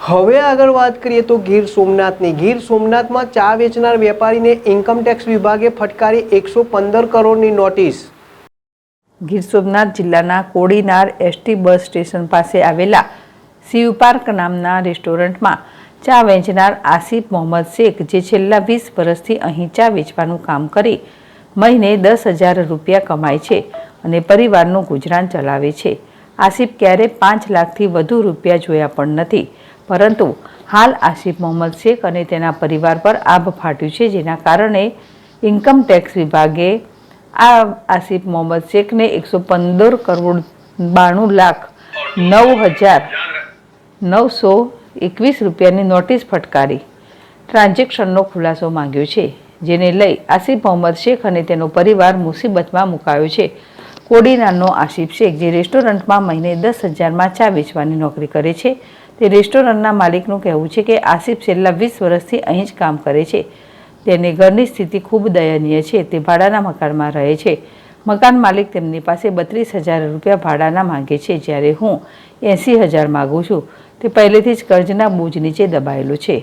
હવે આગળ વાત કરીએ તો ગીર સોમનાથમાં ચા વેચનાર વેપારીને ઇન્કમટેક્સ વિભાગે ફટકારી 115 કરોડની નોટિસ। ગીર સોમનાથ જિલ્લાના કોડીનાર એસટી બસ સ્ટેશન પાસે આવેલા શિવ પાર્ક નામના રેસ્ટોરન્ટમાં ચા વેચનાર આસિફ મોહમ્મદ શેખ, જે છેલ્લા 20 વર્ષથી અહીં ચા વેચવાનું કામ કરી મહિને 10,000 રૂપિયા કમાય છે અને પરિવારનું ગુજરાન ચલાવે છે। આસિફ ક્યારેય 5 લાખથી વધુ રૂપિયા જોયા પણ નથી, પરંતુ હાલ આસિફ મોહમ્મદ શેખ અને તેના પરિવાર પર આભ ફાટ્યું છે, જેના કારણે ઇન્કમટેક્સ વિભાગે આસિફ મોહમ્મદ શેખને 115 કરોડ 92,09,921 રૂપિયાની નોટિસ ફટકારી ટ્રાન્ઝેક્શનનો ખુલાસો માંગ્યો છે, જેને લઈ આસિફ મોહમ્મદ શેખ અને તેનો પરિવાર મુસીબતમાં મુકાયો છે। કોડીનારનો આસિફ શેખ, જે રેસ્ટોરન્ટમાં મહિને 10,000માં ચા વેચવાની નોકરી કરે છે, તે રેસ્ટોરન્ટના માલિકનું કહેવું છે કે આસિફ છેલ્લા 20 વર્ષથી અહીં જ કામ કરે છે। તેની ઘરની સ્થિતિ ખૂબ દયનીય છે। તે ભાડાના મકાનમાં રહે છે। મકાન માલિક તેમની પાસે 32,000 રૂપિયા ભાડાના માંગે છે, જ્યારે હું 80,000 માગું છું। તે પહેલેથી જ કર્જના બોજ નીચે દબાયેલો છે।